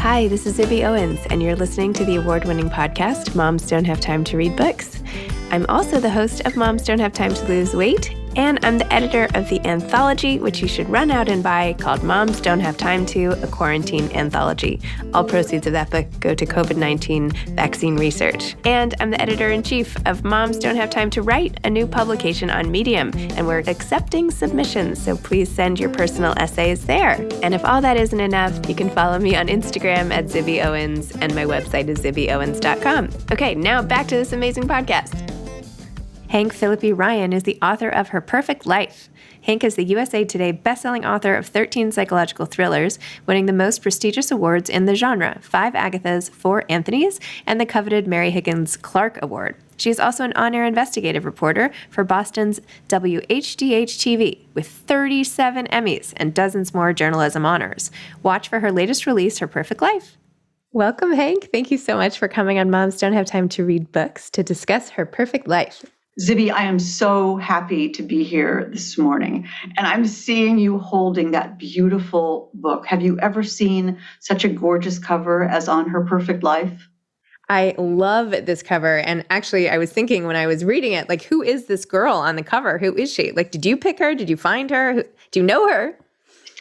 Hi, this is Zibby Owens, and you're listening to the award-winning podcast, Moms Don't Have Time to Read Books. I'm also the host of Moms Don't Have Time to Lose Weight, and I'm the editor of the anthology, which you should run out and buy, called Moms Don't Have Time to, a Quarantine Anthology. All proceeds of that book go to COVID-19 vaccine research. And I'm the editor-in-chief of Moms Don't Have Time to Write, a new publication on Medium, and we're accepting submissions, so please send your personal essays there. And if all that isn't enough, you can follow me on Instagram at Zibby Owens, and my website is zibbyowens.com. Okay, now back to this amazing podcast. Hank Phillippi Ryan is the author of Her Perfect Life. Hank is the USA Today bestselling author of 13 psychological thrillers, winning the most prestigious awards in the genre, 5 Agathas, 4 Anthonys, and the coveted Mary Higgins Clark Award. She is also an on-air investigative reporter for Boston's WHDH-TV, with 37 Emmys and dozens more journalism honors. Watch for her latest release, Her Perfect Life. Welcome, Hank. Thank you so much for coming on Moms Don't Have Time to Read Books to discuss Her Perfect Life. Zibby, I am so happy to be here this morning, and I'm seeing you holding that beautiful book. Have you ever seen such a gorgeous cover as on Her Perfect Life? I love this cover, and actually I was thinking when I was reading it, like, who is this girl on the cover? Who is she? Like, did you pick her? Did you find her? Do you know her?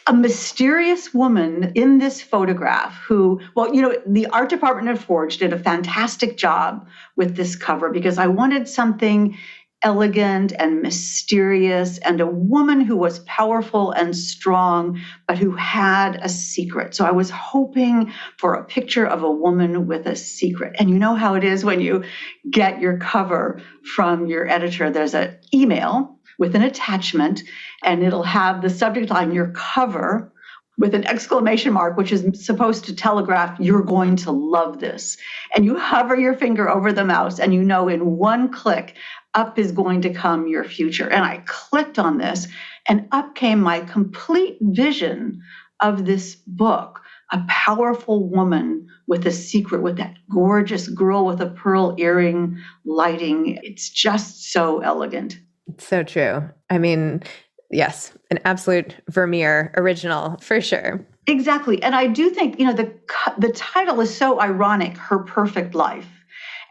A mysterious woman in this photograph who, the art department at Forge did a fantastic job with this cover because I wanted something elegant and mysterious and a woman who was powerful and strong, but who had a secret. So I was hoping for a picture of a woman with a secret. And you know how it is when you get your cover from your editor, there's an email with an attachment, and it'll have the subject line, your cover, with an exclamation mark, which is supposed to telegraph, you're going to love this. And you hover your finger over the mouse, and you know in one click, up is going to come your future. And I clicked on this, and up came my complete vision of this book, a powerful woman with a secret, with that gorgeous girl with a pearl earring lighting. It's just so elegant. It's so true. I mean, yes, an absolute Vermeer original for sure. Exactly. And I do think, the title is so ironic, Her Perfect Life.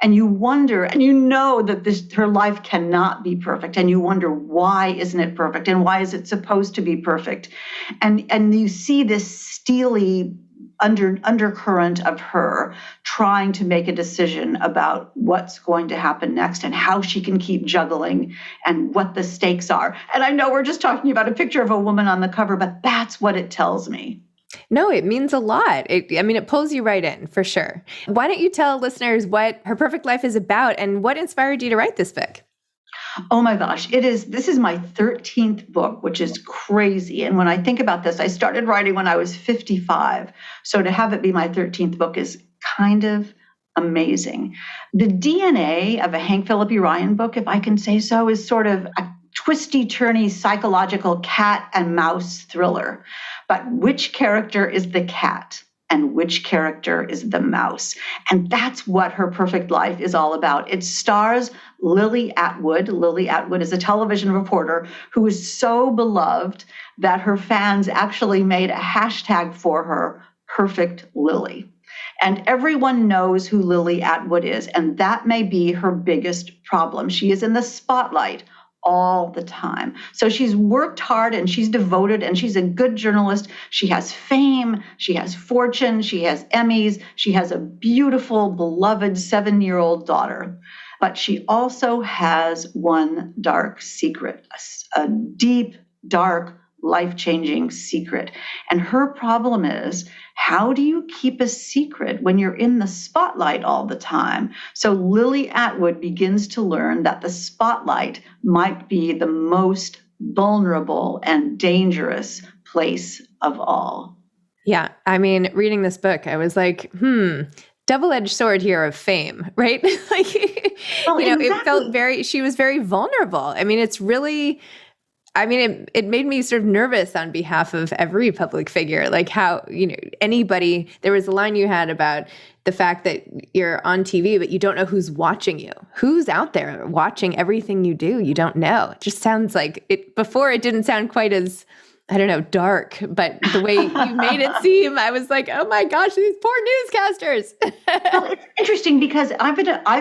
And you wonder, and you know that her life cannot be perfect. And you wonder, why isn't it perfect? And why is it supposed to be perfect? And you see this steely undercurrent of her trying to make a decision about what's going to happen next and how she can keep juggling and what the stakes are. And I know we're just talking about a picture of a woman on the cover, but that's what it tells me. No, it means a lot. It pulls you right in, for sure. Why don't you tell listeners what Her Perfect Life is about and what inspired you to write this book? Oh my gosh, this is my 13th book, which is crazy. And when I think about this, I started writing when I was 55. So to have it be my 13th book is kind of amazing. The DNA of a Hank Phillippi Ryan book, if I can say so, is sort of a twisty-turny psychological cat and mouse thriller. But which character is the cat? And which character is the mouse? And that's what Her Perfect Life is all about. It stars Lily Atwood. Lily Atwood is a television reporter who is so beloved that her fans actually made a hashtag for her, Perfect Lily. And everyone knows who Lily Atwood is, and that may be her biggest problem. She is in the spotlight all the time. So she's worked hard and she's devoted and she's a good journalist. She has fame, she has fortune, she has Emmys, she has a beautiful, beloved 7-year-old daughter. But she also has one dark secret, a deep, dark, life-changing secret. And her problem is, how do you keep a secret when you're in the spotlight all the time? So Lily Atwood begins to learn that the spotlight might be the most vulnerable and dangerous place of all. Yeah, reading this book, I was like, double-edged sword here of fame, right? Exactly. It felt she was very vulnerable. It's really, it made me sort of nervous on behalf of every public figure, like how, anybody, there was a line you had about the fact that you're on TV, but you don't know who's watching you. Who's out there watching everything you do? You don't know. It just sounds like it, before it didn't sound quite as I don't know, dark, but the way you made it seem, I was like, oh my gosh, these poor newscasters. Well, it's interesting because I've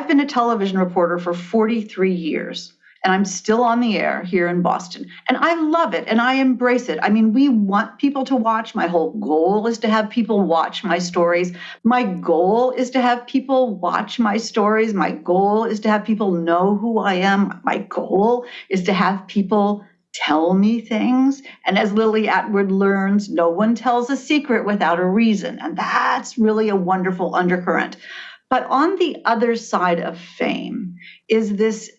been a television reporter for 43 years. And I'm still on the air here in Boston. And I love it and I embrace it. I mean, we want people to watch. My whole goal is to have people watch my stories. My goal is to have people watch my stories. My goal is to have people know who I am. My goal is to have people tell me things. And as Lily Atwood learns, no one tells a secret without a reason. And that's really a wonderful undercurrent. But on the other side of fame is this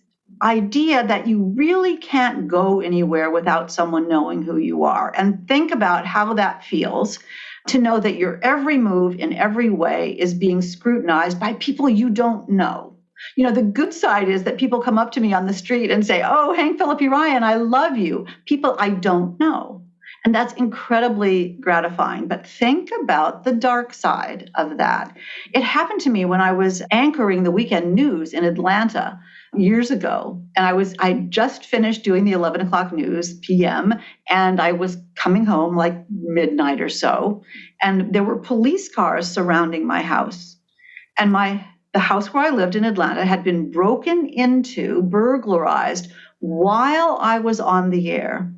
idea that you really can't go anywhere without someone knowing who you are. And think about how that feels to know that your every move in every way is being scrutinized by people you don't know. You know, the good side is that people come up to me on the street and say, oh, Hank Phillippi Ryan, I love you. People I don't know. And that's incredibly gratifying. But think about the dark side of that. It happened to me when I was anchoring the weekend news in Atlanta years ago. And I just finished doing the 11 o'clock news PM, and I was coming home like midnight or so. And there were police cars surrounding my house. And the house where I lived in Atlanta had been broken into, burglarized while I was on the air.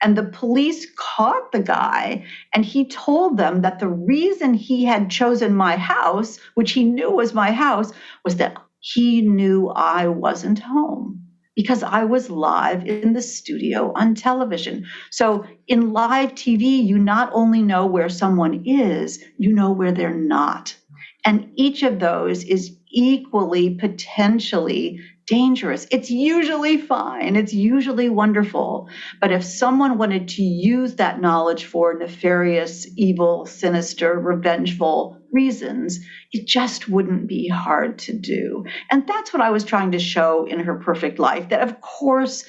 And the police caught the guy, and he told them that the reason he had chosen my house, which he knew was my house, was that he knew I wasn't home because I was live in the studio on television. So in live TV, you not only know where someone is, you know where they're not. And each of those is equally potentially dangerous. It's usually fine. It's usually wonderful. But if someone wanted to use that knowledge for nefarious, evil, sinister, revengeful reasons, it just wouldn't be hard to do. And that's what I was trying to show in Her Perfect Life, that of course,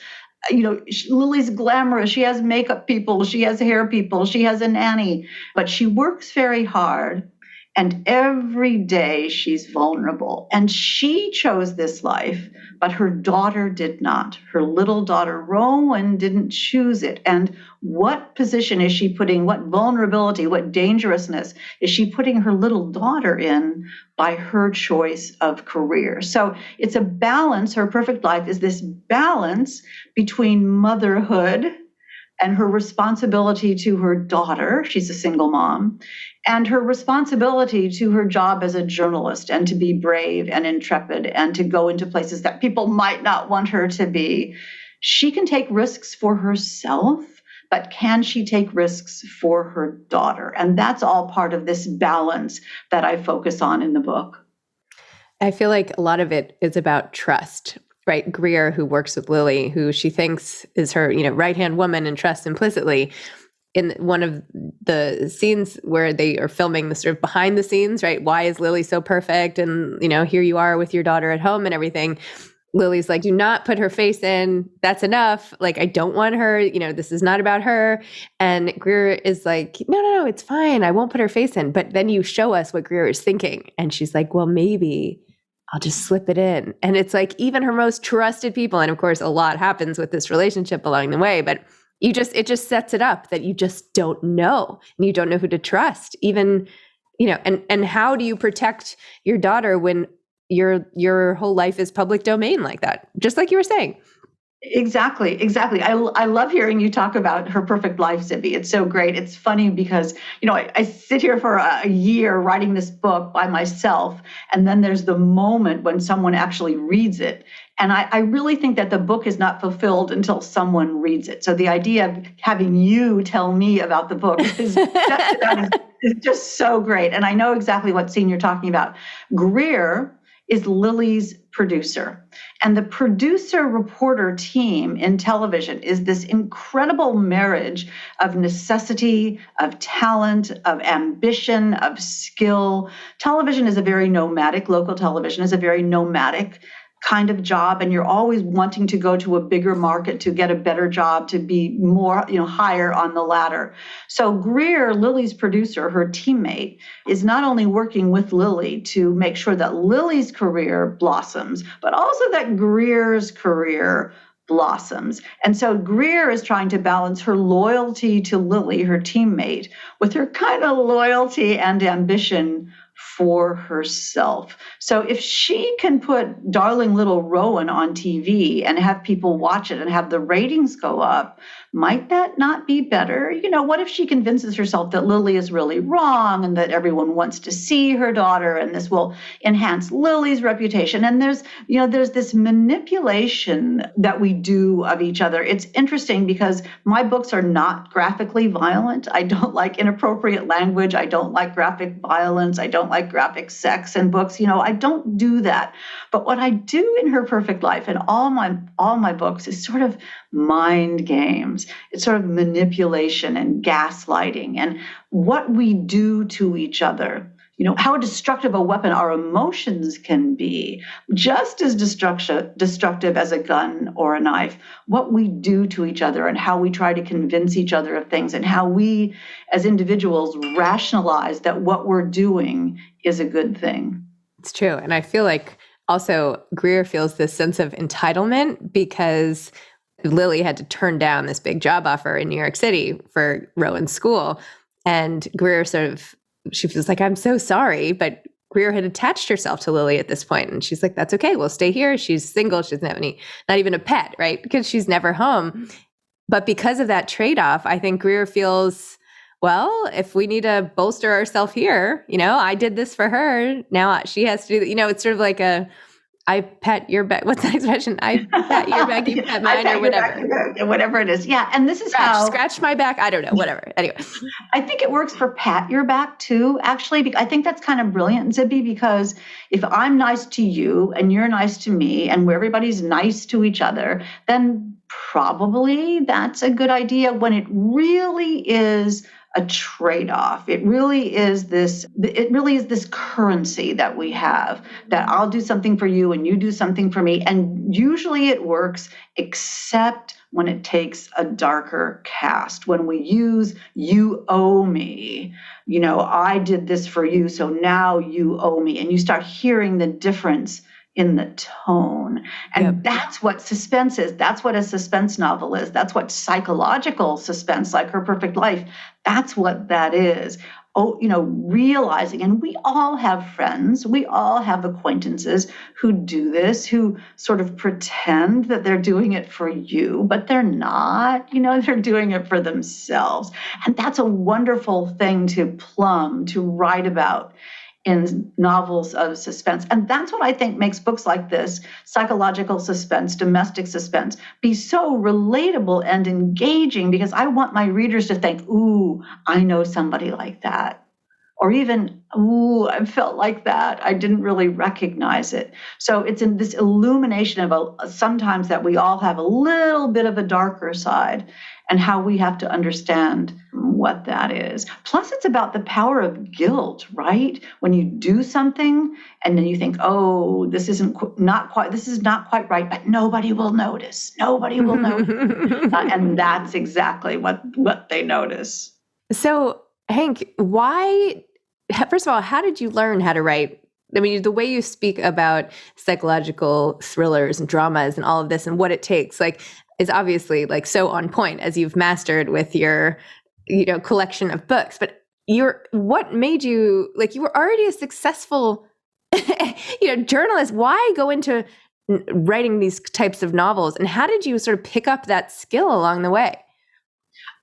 you know, Lily's glamorous. She has makeup people. She has hair people. She has a nanny. But she works very hard. And every day she's vulnerable. And she chose this life, but her daughter did not. Her little daughter, Rowan, didn't choose it. And what position is she putting, what vulnerability, what dangerousness is she putting her little daughter in by her choice of career? So it's a balance. Her Perfect Life is this balance between motherhood and her responsibility to her daughter, she's a single mom, and her responsibility to her job as a journalist and to be brave and intrepid and to go into places that people might not want her to be. She can take risks for herself, but can she take risks for her daughter? And that's all part of this balance that I focus on in the book. I feel like a lot of it is about trust. Right, Greer, who works with Lily, who she thinks is her, right-hand woman and trusts implicitly. In one of the scenes where they are filming the sort of behind the scenes, right? Why is Lily so perfect? And, here you are with your daughter at home and everything. Lily's like, do not put her face in. That's enough. Like, I don't want her, this is not about her. And Greer is like, no, it's fine. I won't put her face in. But then you show us what Greer is thinking. And she's like, well, maybe I'll just slip it in. And it's like even her most trusted people. And of course, a lot happens with this relationship along the way, but it just sets it up that you just don't know and you don't know who to trust even, and how do you protect your daughter when your whole life is public domain like that? Just like you were saying. Exactly. I love hearing you talk about Her Perfect Life, Zibby. It's so great. It's funny because, I sit here for a year writing this book by myself, and then there's the moment when someone actually reads it. And I really think that the book is not fulfilled until someone reads it. So the idea of having you tell me about the book is just so great. And I know exactly what scene you're talking about. Greer is Lily's producer. And the producer-reporter team in television is this incredible marriage of necessity, of talent, of ambition, of skill. Television is a very nomadic, local television is a very nomadic kind of job, and you're always wanting to go to a bigger market to get a better job, to be more, higher on the ladder. So Greer, Lily's producer, her teammate, is not only working with Lily to make sure that Lily's career blossoms, but also that Greer's career blossoms. And so Greer is trying to balance her loyalty to Lily, her teammate, with her kind of loyalty and ambition for herself. So if she can put Darling Little Rowan on TV and have people watch it and have the ratings go up, might that not be better? You know, what if she convinces herself that Lily is really wrong and that everyone wants to see her daughter and this will enhance Lily's reputation? And there's this manipulation that we do of each other. It's interesting because my books are not graphically violent. I don't like inappropriate language. I don't like graphic violence. I don't like graphic sex in books. I don't do that. But what I do in Her Perfect Life and all my books is sort of mind games. It's sort of manipulation and gaslighting and what we do to each other. How destructive a weapon our emotions can be, just as destructive as a gun or a knife. What we do to each other and how we try to convince each other of things and how we as individuals rationalize that what we're doing is a good thing. It's true. And I feel like also Greer feels this sense of entitlement because Lily had to turn down this big job offer in New York City for Rowan's school. And Greer she feels like, I'm so sorry, but Greer had attached herself to Lily at this point. And she's like, that's okay. We'll stay here. She's single. She doesn't have not even a pet, right? Because she's never home. But because of that trade-off, I think Greer feels, well, if we need to bolster ourselves here, I did this for her. Now she has to do that. It's sort of like I pet your back. What's that expression? I pat your back, you pet mine, or whatever. Whatever it is. Yeah. And this is scratch my back. I don't know. Whatever. Anyway. I think it works for pat your back too, actually. I think that's kind of brilliant, Zibby, because if I'm nice to you and you're nice to me and where everybody's nice to each other, then probably that's a good idea. When it really is a trade-off. It really is this currency that we have, that I'll do something for you and you do something for me. And usually it works, except when it takes a darker cast, when we use you owe me, I did this for you, so now you owe me. And you start hearing the difference in the tone. And That's what suspense is. That's what a suspense novel is. That's what psychological suspense, like Her Perfect Life, that's what that is. Realizing, and we all have friends, we all have acquaintances who do this, who sort of pretend that they're doing it for you, but they're not, they're doing it for themselves. And that's a wonderful thing to plumb, to write about in novels of suspense. And that's what I think makes books like this, psychological suspense, domestic suspense, be so relatable and engaging, because I want my readers to think, ooh, I know somebody like that. Or even, ooh, I felt like that. I didn't really recognize it. So it's in this illumination of sometimes that we all have a little bit of a darker side, and how we have to understand what that is. Plus, it's about the power of guilt, right? When you do something and then you think, oh, this is not quite right, but nobody will notice. Nobody will notice. And that's exactly what they notice. So, Hank, first of all, how did you learn how to write? I mean, the way you speak about psychological thrillers and dramas and all of this and what it takes, is obviously so on point, as you've mastered with your, collection of books. But what made you, you were already a successful, journalist. Why go into writing these types of novels? And how did you sort of pick up that skill along the way?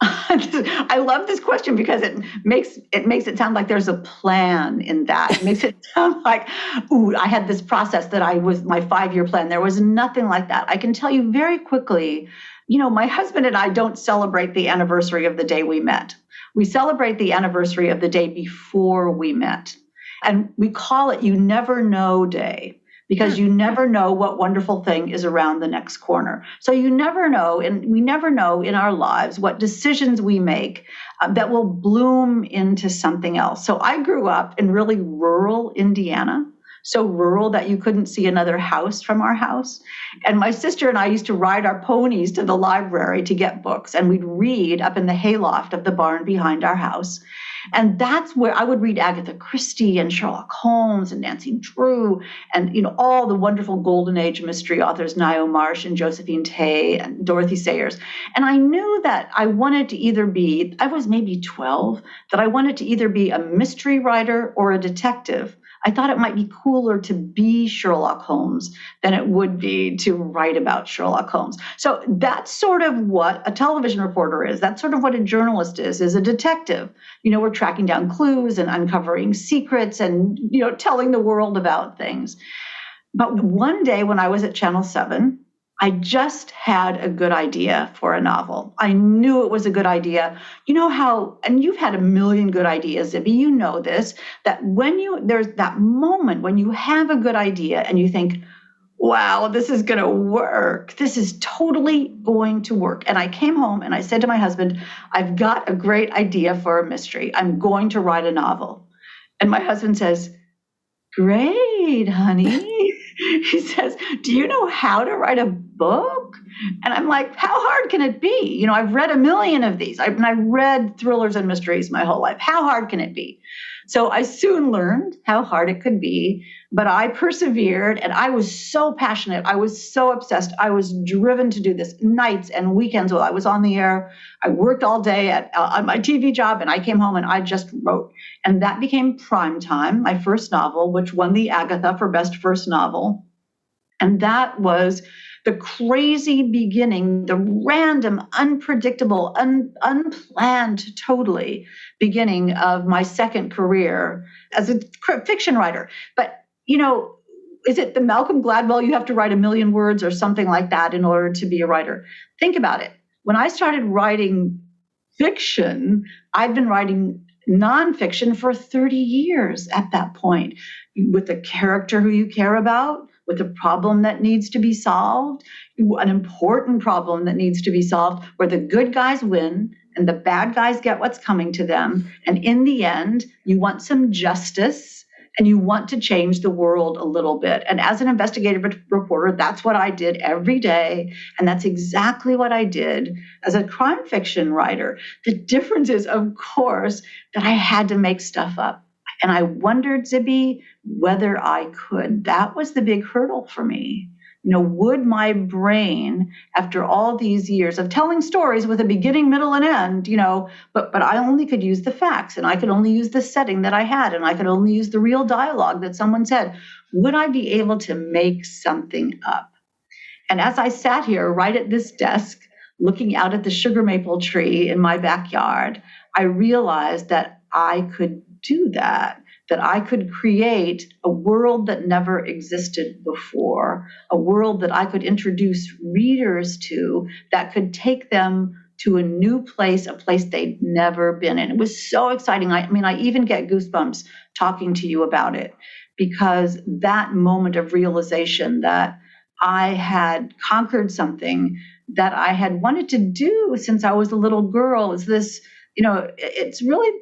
I love this question because it makes it sound like there's a plan in that. It makes it sound like, ooh, I had this process that was my 5-year plan. There was nothing like that. I can tell you very quickly, my husband and I don't celebrate the anniversary of the day we met. We celebrate the anniversary of the day before we met. And we call it You Never Know Day, because you never know what wonderful thing is around the next corner. So you never know, and we never know in our lives what decisions we make that will bloom into something else. So I grew up in really rural Indiana, so rural that you couldn't see another house from our house. And my sister and I used to ride our ponies to the library to get books, and we'd read up in the hayloft of the barn behind our house. And that's where I would read Agatha Christie and Sherlock Holmes and Nancy Drew and, all the wonderful golden age mystery authors, Ngaio Marsh and Josephine Tey and Dorothy Sayers. And I knew that I wanted to either be, I was maybe 12, that I wanted to either be a mystery writer or a detective. I thought it might be cooler to be Sherlock Holmes than it would be to write about Sherlock Holmes. So that's sort of what a television reporter is. That's sort of what a journalist is a detective. We're tracking down clues and uncovering secrets and, telling the world about things. But one day when I was at Channel 7, I just had a good idea for a novel. I knew it was a good idea. You know how, and you've had a million good ideas, Zibby, you know this, that there's that moment when you have a good idea and you think, wow, this is going to work. This is totally going to work. And I came home and I said to my husband, I've got a great idea for a mystery. I'm going to write a novel. And my husband says, great, honey. He says, do you know how to write a book? And I'm like, how hard can it be? I've read a million of these. I've read thrillers and mysteries my whole life. How hard can it be? So I soon learned how hard it could be, but I persevered and I was so passionate. I was so obsessed. I was driven to do this nights and weekends while I was on the air. I worked all day on my TV job and I came home and I just wrote. And that became Primetime, my first novel, which won the Agatha for Best First Novel. And that was the crazy beginning, the random, unpredictable, unplanned, totally beginning of my second career as a fiction writer. But, is it the Malcolm Gladwell, you have to write 1 million words or something like that in order to be a writer? Think about it. When I started writing fiction, I'd been writing nonfiction for 30 years at that point, with a character who you care about, with a problem that needs to be solved, an important problem that needs to be solved, where the good guys win and the bad guys get what's coming to them. And in the end, you want some justice and you want to change the world a little bit. And as an investigative reporter, that's what I did every day. And that's exactly what I did as a crime fiction writer. The difference is, of course, that I had to make stuff up. And I wondered, Zibby, whether I could. That was the big hurdle for me. Would my brain, after all these years of telling stories with a beginning, middle, and end, but I only could use the facts and I could only use the setting that I had and I could only use the real dialogue that someone said. Would I be able to make something up? And as I sat here right at this desk, looking out at the sugar maple tree in my backyard, I realized that I could do that I could create a world that never existed before, a world that I could introduce readers to that could take them to a new place, a place they'd never been in. It was so exciting. I even get goosebumps talking to you about it, because that moment of realization that I had conquered something that I had wanted to do since I was a little girl is this, it's really,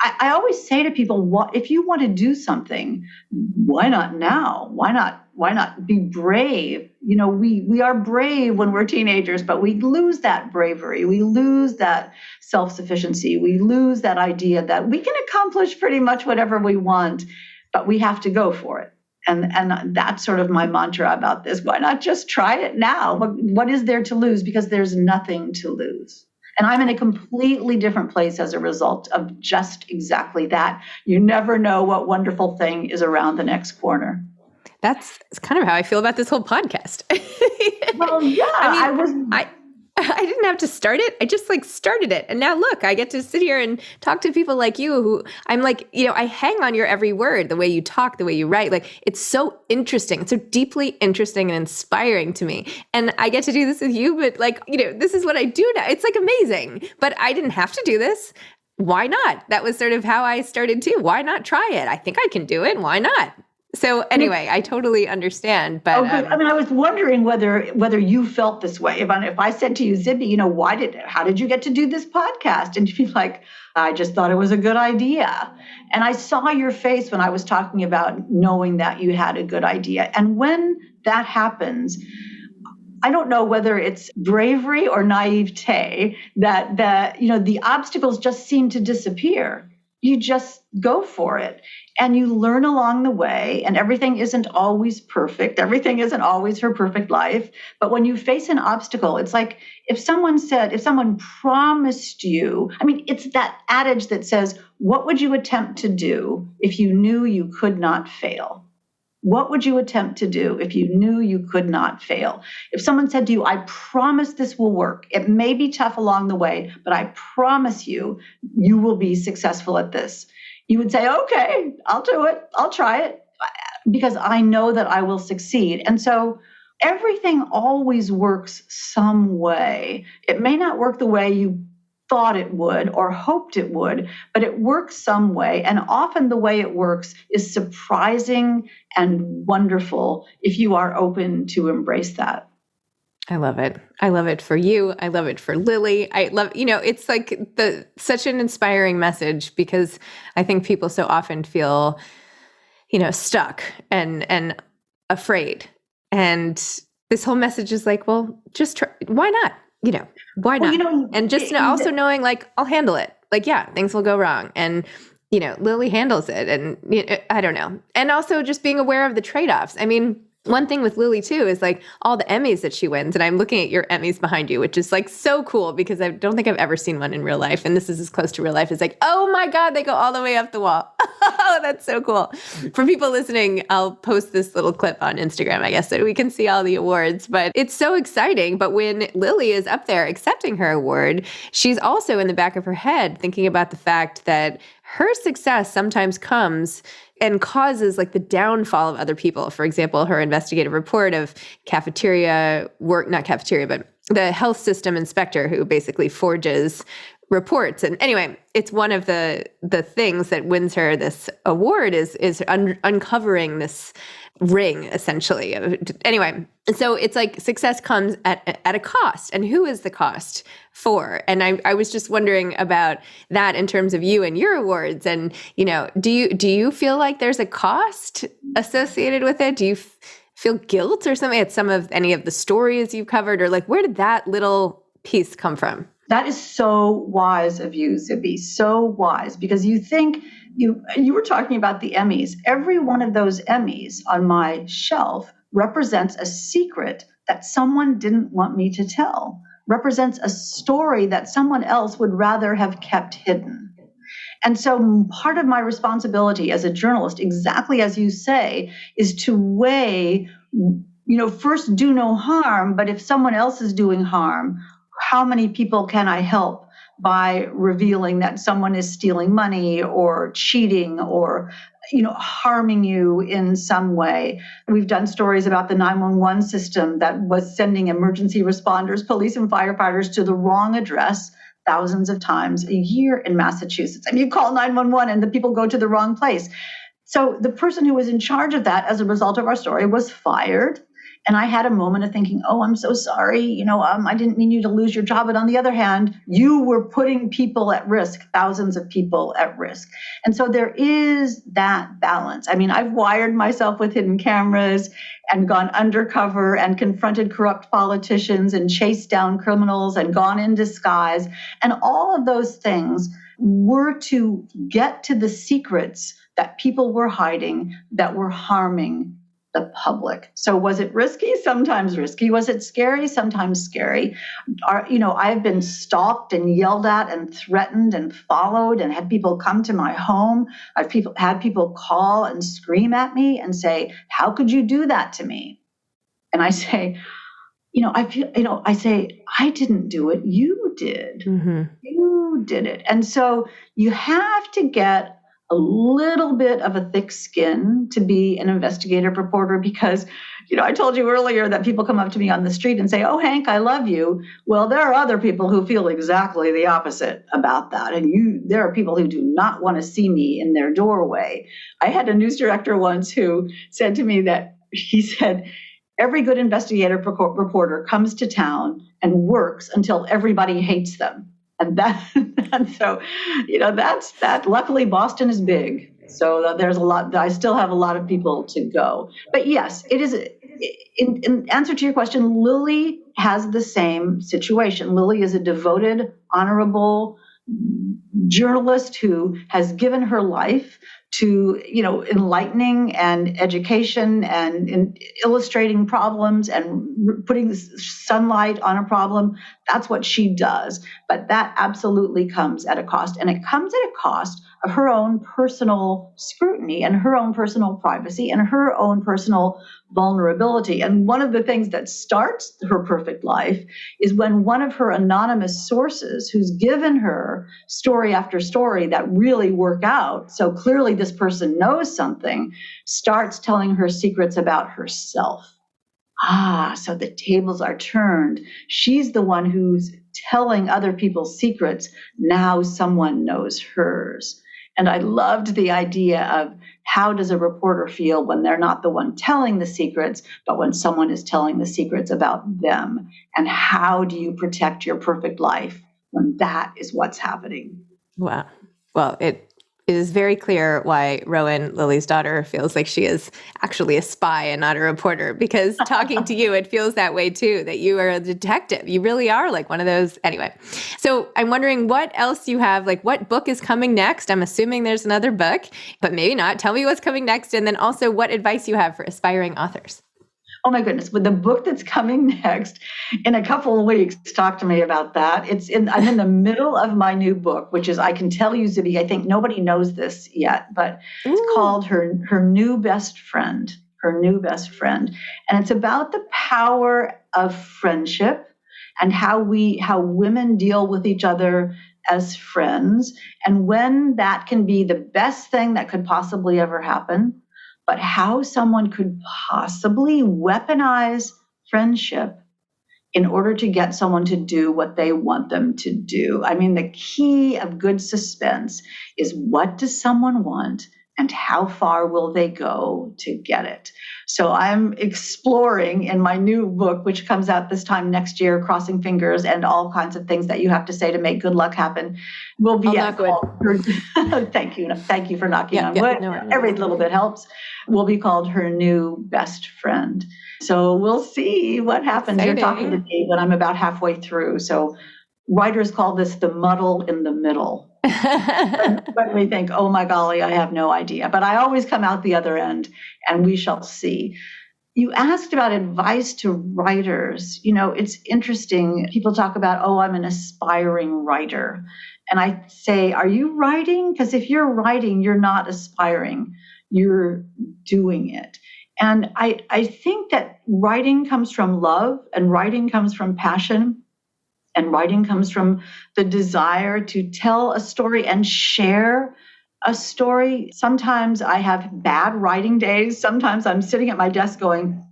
I always say to people, if you want to do something, why not now? Why not be brave? We are brave when we're teenagers, but we lose that bravery. We lose that self-sufficiency. We lose that idea that we can accomplish pretty much whatever we want, but we have to go for it. And that's sort of my mantra about this. Why not just try it now? What is there to lose? Because there's nothing to lose. And I'm in a completely different place as a result of just exactly that. You never know what wonderful thing is around the next corner. That's kind of how I feel about this whole podcast. Well, yeah, I didn't have to start it. I just started it. And now look, I get to sit here and talk to people like you who I'm I hang on your every word, the way you talk, the way you write. It's so interesting. It's so deeply interesting and inspiring to me. And I get to do this with you, but this is what I do now. It's amazing, but I didn't have to do this. Why not? That was sort of how I started too. Why not try it? I think I can do it. Why not? So anyway, I totally understand. But I was wondering whether you felt this way. If I said to you, Zibby, how did you get to do this podcast? And you'd be like, I just thought it was a good idea. And I saw your face when I was talking about knowing that you had a good idea. And when that happens, I don't know whether it's bravery or naivete that the obstacles just seem to disappear. You just go for it and you learn along the way, and everything isn't always perfect. Everything isn't always her perfect life. But when you face an obstacle, it's like if someone promised you, it's that adage that says, what would you attempt to do if you knew you could not fail? What would you attempt to do if you knew you could not fail? If someone said to you, I promise this will work. It may be tough along the way, but I promise you, you will be successful at this. You would say, okay, I'll do it. I'll try it because I know that I will succeed. And so everything always works some way. It may not work the way you thought it would or hoped it would, but it works some way. And often the way it works is surprising and wonderful if you are open to embrace that. I love it. I love it for you. I love it for Lily. I love, it's like such an inspiring message because I think people so often feel, stuck and afraid. And this whole message is like, well, just try. Why not? Why not? And just also knowing like, I'll handle it. Like, yeah, things will go wrong. And, Lily handles it. And I don't know. And also just being aware of the trade-offs. One thing with Lily too is like all the Emmys that she wins, and I'm looking at your Emmys behind you, which is like so cool because I don't think I've ever seen one in real life. And this is as close to real life as like, oh my God, they go all the way up the wall. Oh, that's so cool. For people listening, I'll post this little clip on Instagram, I guess, so we can see all the awards. But it's so exciting. But when Lily is up there accepting her award, she's also in the back of her head thinking about the fact that her success sometimes comes and causes like the downfall of other people. For example, her investigative report of but the health system inspector who basically forges reports. And anyway, it's one of the things that wins her this award is uncovering this ring, essentially. Anyway, so it's like success comes at a cost. And who is the cost for? And I was just wondering about that in terms of you and your awards. And, do you feel like there's a cost associated with it? Do you feel guilt or something at any of the stories you've covered? Or like, where did that little piece come from? That is so wise of you, Zibby, so wise, because you think you were talking about the Emmys. Every one of those Emmys on my shelf represents a secret that someone didn't want me to tell, represents a story that someone else would rather have kept hidden. And so part of my responsibility as a journalist, exactly as you say, is to weigh, first do no harm, but if someone else is doing harm, how many people can I help by revealing that someone is stealing money or cheating or, harming you in some way? We've done stories about the 911 system that was sending emergency responders, police and firefighters to the wrong address thousands of times a year in Massachusetts. You call 911 and the people go to the wrong place. So the person who was in charge of that as a result of our story was fired. And I had a moment of thinking, oh, I'm so sorry. I didn't mean you to lose your job. But on the other hand, you were putting people at risk, thousands of people at risk. And so there is that balance. I've wired myself with hidden cameras and gone undercover and confronted corrupt politicians and chased down criminals and gone in disguise. And all of those things were to get to the secrets that people were hiding that were harming the public. So was it risky? Sometimes risky. Was it scary? Sometimes scary. I've been stalked and yelled at and threatened and followed and had people come to my home. I've had people call and scream at me and say, how could you do that to me? And I say, I didn't do it. You did. Mm-hmm. You did it. And so you have to get a little bit of a thick skin to be an investigative reporter because, I told you earlier that people come up to me on the street and say, oh, Hank, I love you. Well, there are other people who feel exactly the opposite about that. And there are people who do not want to see me in their doorway. I had a news director once who said to me that he said, every good investigative reporter comes to town and works until everybody hates them. And so, that's that. Luckily, Boston is big. So there's a lot, I still have a lot of people to go. But yes, it in answer to your question, Lily has the same situation. Lily is a devoted, honorable journalist who has given her life to, enlightening and education and illustrating problems and putting sunlight on a problem. That's what she does. But that absolutely comes at a cost. And it comes at a cost of her own personal scrutiny and her own personal privacy and her own personal vulnerability. And one of the things that starts her perfect life is when one of her anonymous sources, who's given her story after story that really work out, so clearly this person knows something, starts telling her secrets about herself. So the tables are turned. She's the one who's telling other people's secrets. Now someone knows hers. And I loved the idea of how does a reporter feel when they're not the one telling the secrets, but when someone is telling the secrets about them? And how do you protect your perfect life when that is what's happening? Wow. Well, it is very clear why Rowan, Lily's daughter, feels like she is actually a spy and not a reporter, because talking to you, it feels that way too, that you are a detective. You really are like one of those. Anyway, so I'm wondering what else you have, like what book is coming next? I'm assuming there's another book, but maybe not. Tell me what's coming next. And then also what advice you have for aspiring authors. Oh my goodness, with the book that's coming next in a couple of weeks, talk to me about that. I'm in the middle of my new book, which is, I can tell you, Zibby, I think nobody knows this yet, but it's called Her New Best Friend, Her New Best Friend. And it's about the power of friendship and how women deal with each other as friends, and when that can be the best thing that could possibly ever happen, but how someone could possibly weaponize friendship in order to get someone to do what they want them to do. I mean, the key of good suspense is, what does someone want and how far will they go to get it? So I'm exploring in my new book, which comes out this time next year, crossing fingers and all kinds of things that you have to say to make good luck happen. Will be Thank you for knocking on wood. Every little bit helps. Will be called Her New Best Friend. So we'll see what happens. Exciting. You're talking to me when I'm about halfway through. So writers call this the muddle in the middle. But we think, oh my golly, I have no idea. But I always come out the other end, and we shall see. You asked about advice to writers. It's interesting. People talk about, I'm an aspiring writer. And I say, are you writing? Because if you're writing, you're not aspiring. You're doing it. And I think that writing comes from love, and writing comes from passion, and writing comes from the desire to tell a story and share a story. Sometimes I have bad writing days. Sometimes I'm sitting at my desk going,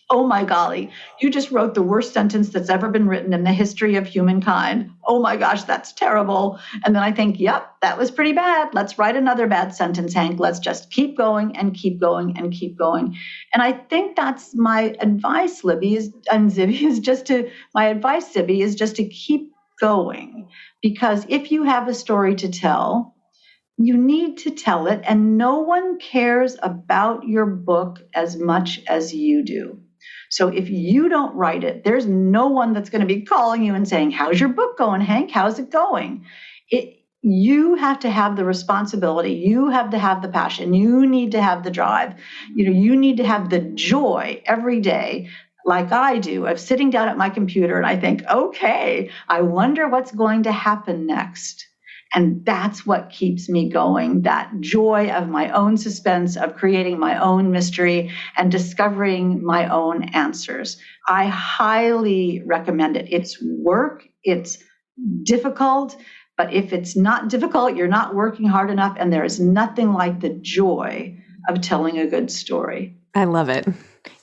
oh my golly, you just wrote the worst sentence that's ever been written in the history of humankind. Oh my gosh, that's terrible. And then I think, yep, that was pretty bad. Let's write another bad sentence, Hank. Let's just keep going and keep going and keep going. And I think that's my advice, Zibby, is just to keep going. Because if you have a story to tell, you need to tell it, and no one cares about your book as much as you do. So if you don't write it, there's no one that's going to be calling you and saying, how's your book going, Hank? How's it going? You have to have the responsibility. You have to have the passion. You need to have the drive. You need to have the joy every day, like I do, of sitting down at my computer and I think, okay, I wonder what's going to happen next. And that's what keeps me going, that joy of my own suspense, of creating my own mystery and discovering my own answers. I highly recommend it. It's work, it's difficult, but if it's not difficult, you're not working hard enough, and there is nothing like the joy of telling a good story. I love it.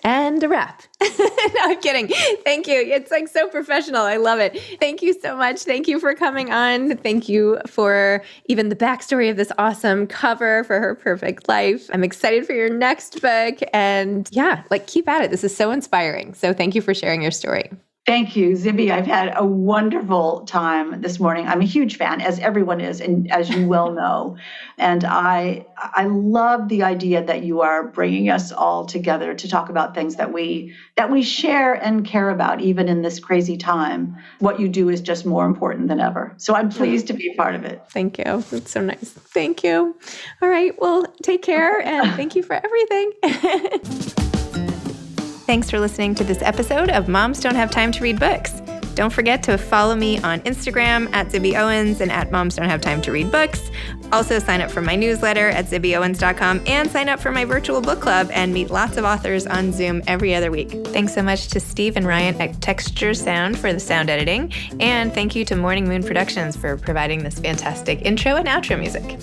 And a wrap. No, I'm kidding. Thank you. It's like so professional. I love it. Thank you so much. Thank you for coming on. Thank you for even the backstory of this awesome cover for Her Perfect Life. I'm excited for your next book. And yeah, keep at it. This is so inspiring. So thank you for sharing your story. Thank you, Zibby. I've had a wonderful time this morning. I'm a huge fan, as everyone is, and as you well know. And I love the idea that you are bringing us all together to talk about things that we share and care about, even in this crazy time. What you do is just more important than ever. So I'm pleased to be a part of it. Thank you. That's so nice. Thank you. All right. Well, take care, and thank you for everything. Thanks for listening to this episode of Moms Don't Have Time to Read Books. Don't forget to follow me on Instagram at Zibby Owens and at Moms Don't Have Time to Read Books. Also sign up for my newsletter at zibbyowens.com and sign up for my virtual book club and meet lots of authors on Zoom every other week. Thanks so much to Steve and Ryan at Texture Sound for the sound editing. And thank you to Morning Moon Productions for providing this fantastic intro and outro music.